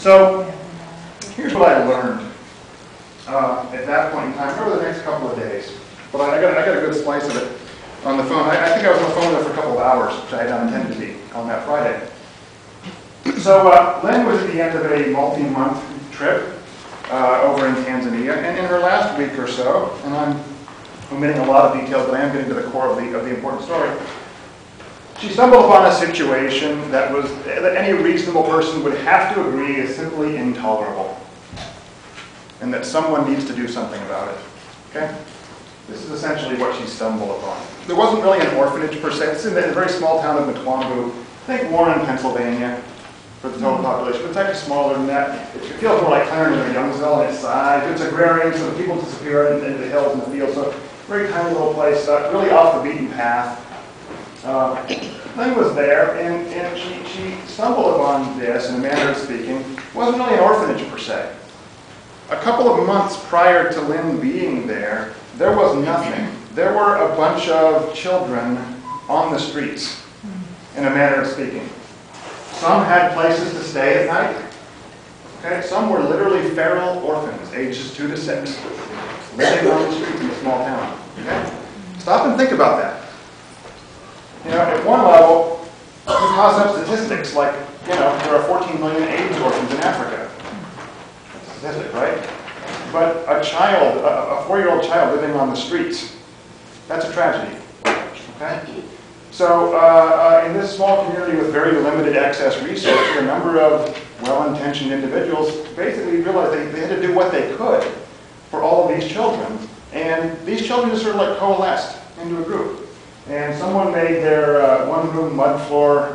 So here's what I learned at that point in time over the next couple of days. But I got a good slice of it on the phone. I think I was on the phone there for a couple of hours, which I had not intended to be on that Friday. So Lynn was at the end of a multi-month trip over in Tanzania, and in her last week or so, and I'm omitting a lot of details, but I am getting to the core of the important story. She stumbled upon a situation that any reasonable person would have to agree is simply intolerable, and that someone needs to do something about it. Okay? This is essentially what she stumbled upon. There wasn't really an orphanage per se. It's in the very small town of Mtwambu, I think Warren, Pennsylvania, for the total population, but it's actually smaller than that. It feels more like Clarendon or Youngsville in its size. It's agrarian, so the people disappear into the hills and the fields. So very tiny little place, really off the beaten path. Lynn was there, and she stumbled upon this, in a manner of speaking. It wasn't really an orphanage per se. A couple of months prior to Lynn being there was nothing. There were a bunch of children on the streets, in a manner of speaking. Some had places to stay at night. Okay? Some were literally feral orphans, ages 2 to 6, living on the streets in a small town. Okay? Stop and think about that. You know, at one level, you toss up statistics like, you know, there are 14 million AIDS orphans in Africa. That's a statistic, right? But a child, a 4-year-old child living on the streets, that's a tragedy. Okay? So in this small community with very limited access resources, a number of well-intentioned individuals basically realized they had to do what they could for all of these children. And these children just sort of like coalesced into a group. And someone made their one-room mud floor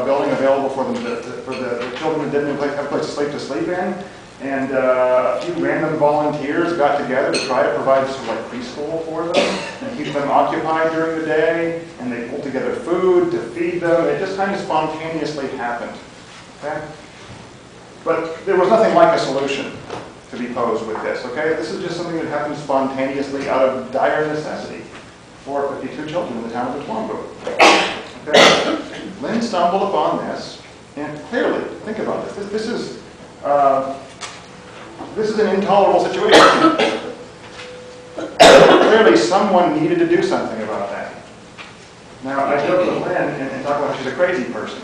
building available for them for the children who didn't have a place to sleep in. And a few random volunteers got together to try to provide sort of like preschool for them and keep them occupied during the day. And they pulled together food to feed them. It just kind of spontaneously happened. Okay? But there was nothing like a solution to be posed with this. Okay? This is just something that happened spontaneously out of dire necessity for 52 children in the town of Mtwambu. Okay? Lynn stumbled upon this, and clearly, think about this. This is an intolerable situation. Clearly, someone needed to do something about that. Now, I joke with Lynn and talk about how she's a crazy person.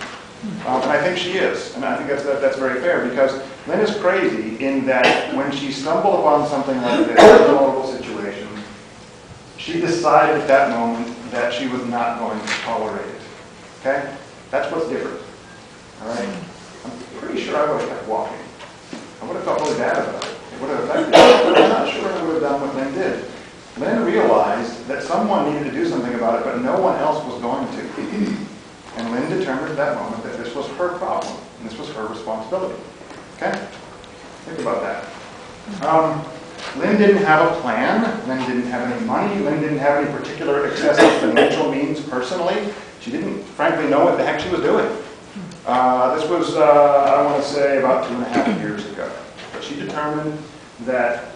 And I think she is. And I think that's very fair, because Lynn is crazy in that when she stumbled upon something like this, an intolerable situation, she decided at that moment that she was not going to tolerate it. Okay? That's what's different. All right? I'm pretty sure I would have kept walking. I would have felt really bad about it. It would have affected me. But I'm not sure I would have done what Lynn did. Lynn realized that someone needed to do something about it, but no one else was going to. And Lynn determined at that moment that this was her problem, and this was her responsibility. Okay? Think about that. Lynn didn't have a plan. Lynn didn't have any money. Lynn didn't have any particular excessive financial means personally. She didn't, frankly, know what the heck she was doing. This was, I want to say, about 2.5 years ago. But she determined that,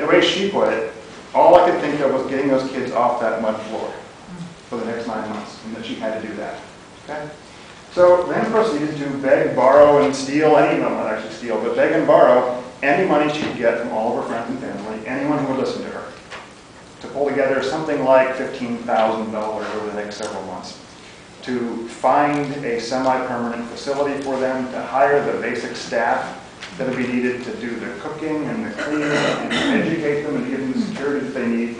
the way she put it, all I could think of was getting those kids off that mud floor for the next 9 months, and that she had to do that. Okay? So Lynn proceeded to beg, borrow, and steal not actually steal, but beg and borrow any money she could get from all of her friends and family, anyone who would listen to her, to pull together something like $15,000 over the next several months, to find a semi-permanent facility for them, to hire the basic staff that would be needed to do the cooking and the cleaning and educate them and give them the security that they need.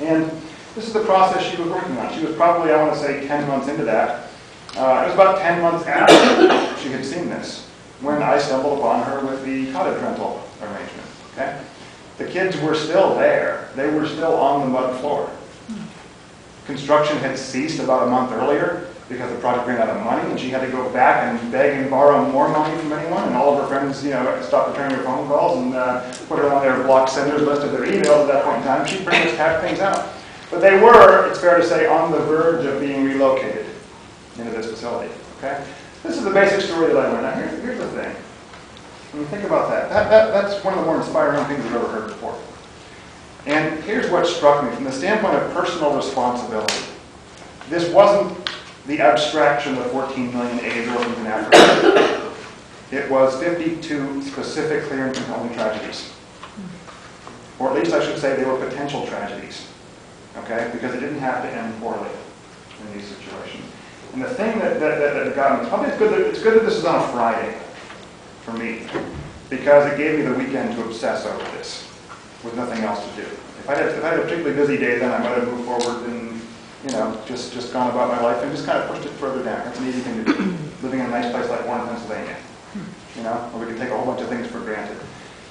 And this is the process she was working on. She was probably, I want to say, 10 months into that. It was about 10 months after she had seen this when I stumbled upon her with the cottage rental arrangement. Okay? The kids were still there. They were still on the mud floor. Construction had ceased about a month earlier because the project ran out of money, and she had to go back and beg and borrow more money from anyone, and all of her friends, you know, stopped returning her phone calls and put her on their blocked senders list of their emails at that point in time. She pretty much tapped things out. But they were, it's fair to say, on the verge of being relocated into this facility. Okay? This is the basic story that I learned. Now, here's the thing. When you think about that, that's one of the more inspiring things I've ever heard before. And here's what struck me from the standpoint of personal responsibility. This wasn't the abstraction of 14 million AIDS orphans in Africa. It was 52 specific, clear, and compelling tragedies. Or at least I should say they were potential tragedies. Okay? Because it didn't have to end poorly in these situations. And the thing that got me, probably it's good that this is on a Friday for me, because it gave me the weekend to obsess over this with nothing else to do. If I had a particularly busy day, then I might have moved forward and, just gone about my life and just kind of pushed it further down. That's an easy thing to do, living in a nice place like Warren, Pennsylvania, where we can take a whole bunch of things for granted.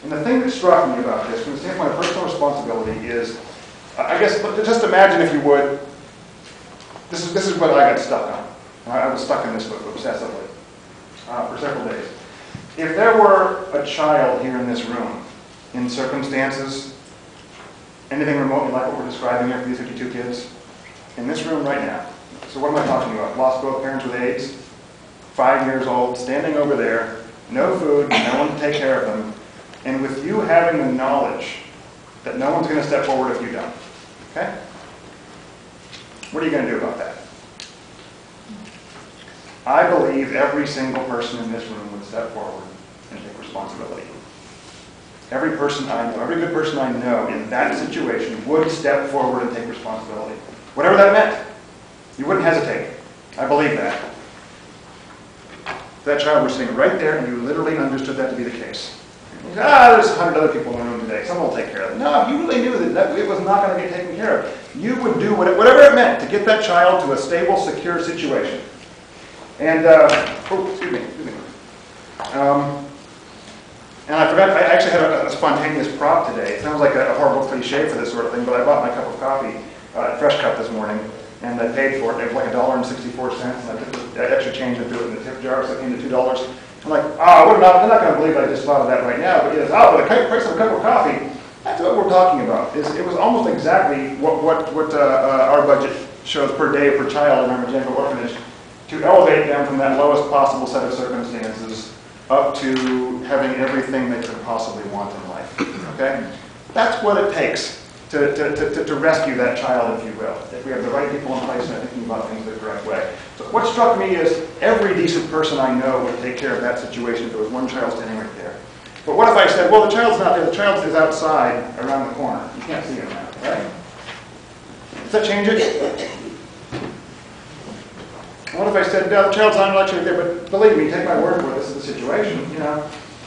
And the thing that struck me about this, from the standpoint of personal responsibility, is, I guess, just imagine, if you would, this is what I got stuck on. I was stuck in this obsessively for several days. If there were a child here in this room, in circumstances, anything remotely like what we're describing here for these 52 kids, in this room right now. So what am I talking about? Lost both parents with AIDS, 5 years old, standing over there, no food, no one to take care of them, and with you having the knowledge that no one's going to step forward if you don't. Okay? What are you going to do about that? I believe every single person in this room would step forward and take responsibility. Every person I know, every good person I know in that situation would step forward and take responsibility. Whatever that meant. You wouldn't hesitate. I believe that. If that child were sitting right there and you literally understood that to be the case. There's 100 other people in the room today. Someone will take care of it. No, if you really knew that it was not going to get taken care of, you would do whatever it meant to get that child to a stable, secure situation. And, excuse me. And I forgot, I actually had a spontaneous prop today. It sounds like a horrible cliche for this sort of thing, but I bought my cup of coffee, Fresh Cup, this morning, and I paid for it. It was like $1.64, and I took the extra change and threw it in the tip jar, so it came to $2. I'm like, they're not going to believe I just thought of that right now. But yes, for the price of a cup of coffee, that's what we're talking about. It was almost exactly what our budget shows per day per child in our Majengo Orphanage, to elevate them from that lowest possible set of circumstances up to having everything they could possibly want in life. Okay? That's what it takes to rescue that child, if you will, if we have the right people in place and are thinking about things the correct way. So what struck me is every decent person I know would take care of that situation if there was one child standing right there. But what if I said, well, the child's not there, the child is outside around the corner. You can't see him now, right? Does that change it? What if I said, no, the child's not actually there, but believe me, take my word for it, this is the situation,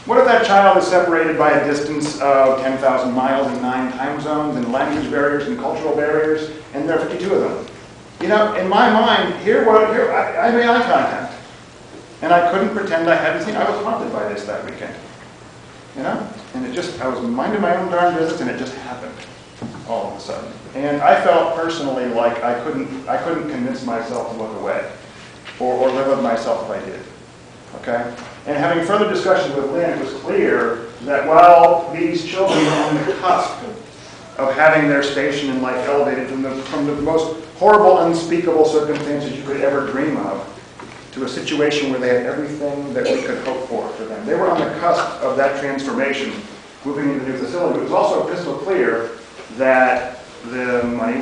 What if that child is separated by a distance of 10,000 miles and 9 time zones and language barriers and cultural barriers, and there are 52 of them? In my mind, I made eye contact. And I couldn't pretend I hadn't seen. I was haunted by this that weekend. And I was minding my own darn business, and it just happened all of a sudden. And I felt personally like I couldn't convince myself to look away or live with myself if I did. Okay? And having further discussions with Lynn, it was clear that while these children were on the cusp of having their station in life elevated from the most horrible, unspeakable circumstances you could ever dream of to a situation where they had everything that we could hope for them. They were on the cusp of that transformation, moving into the new facility. It was also crystal clear that the money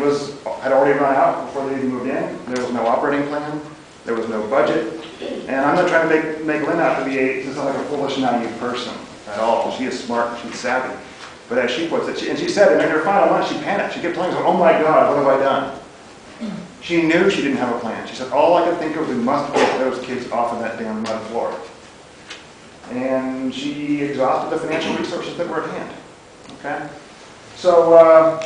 had already run out before they even moved in. There was no operating plan. There was no budget. And I'm not trying to make Lynn out to be like a foolish, naive person at all. She is smart, she's savvy. But as she puts it, and she said, in her final month, she panicked. She kept telling herself, oh my God, what have I done? She knew she didn't have a plan. She said, all I could think of was we must get those kids off of that damn mud floor. And she exhausted the financial resources that were at hand. Okay? So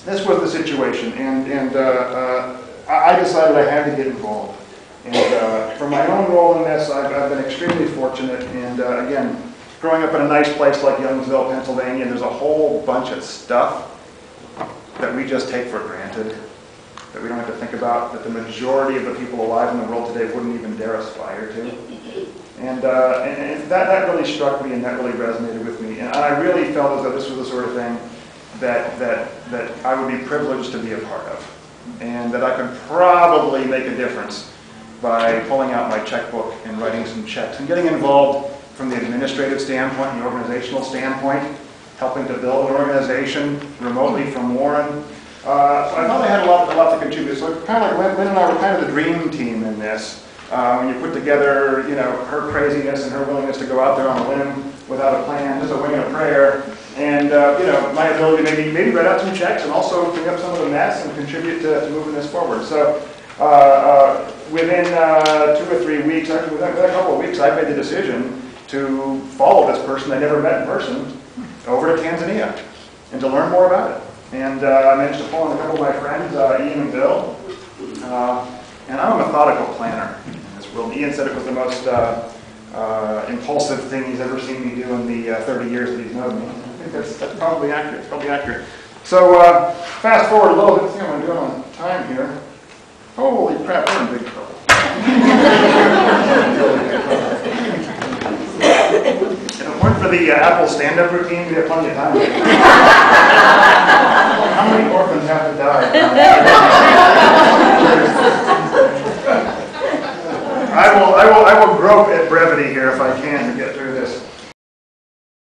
this was the situation. And I decided I had to get involved. And for my own role in this, I've been extremely fortunate. And again, growing up in a nice place like Youngsville, Pennsylvania, there's a whole bunch of stuff that we just take for granted, that we don't have to think about, that the majority of the people alive in the world today wouldn't even dare aspire to. And that really struck me, and that really resonated with me. And I really felt as though this was the sort of thing that I would be privileged to be a part of, and that I could probably make a difference by pulling out my checkbook and writing some checks and getting involved from the administrative standpoint and the organizational standpoint, helping to build an organization remotely from Warren. So I thought I had a lot to contribute. So kind of like Lynn and I were kind of the dream team in this. When you put together, her craziness and her willingness to go out there on a limb without a plan, just a wing and a prayer, and my ability to maybe write out some checks and also clean up some of the mess and contribute to moving this forward. So within 2 or 3 weeks, actually within a couple of weeks, I made the decision to follow this person I never met in person over to Tanzania and to learn more about it. And I managed to pull in a couple of my friends, Ian and Bill. And I'm a methodical planner in this world. Ian said it was the most impulsive thing he's ever seen me do in the 30 years that he's known me. I think that's probably accurate. It's probably accurate. So fast forward a little bit. See how I'm doing on time here. Holy crap, we're in big trouble. If it weren't for the Apple stand-up routine, we'd have plenty of time. How many orphans have to die? I will grope at brevity here if I can to get through this.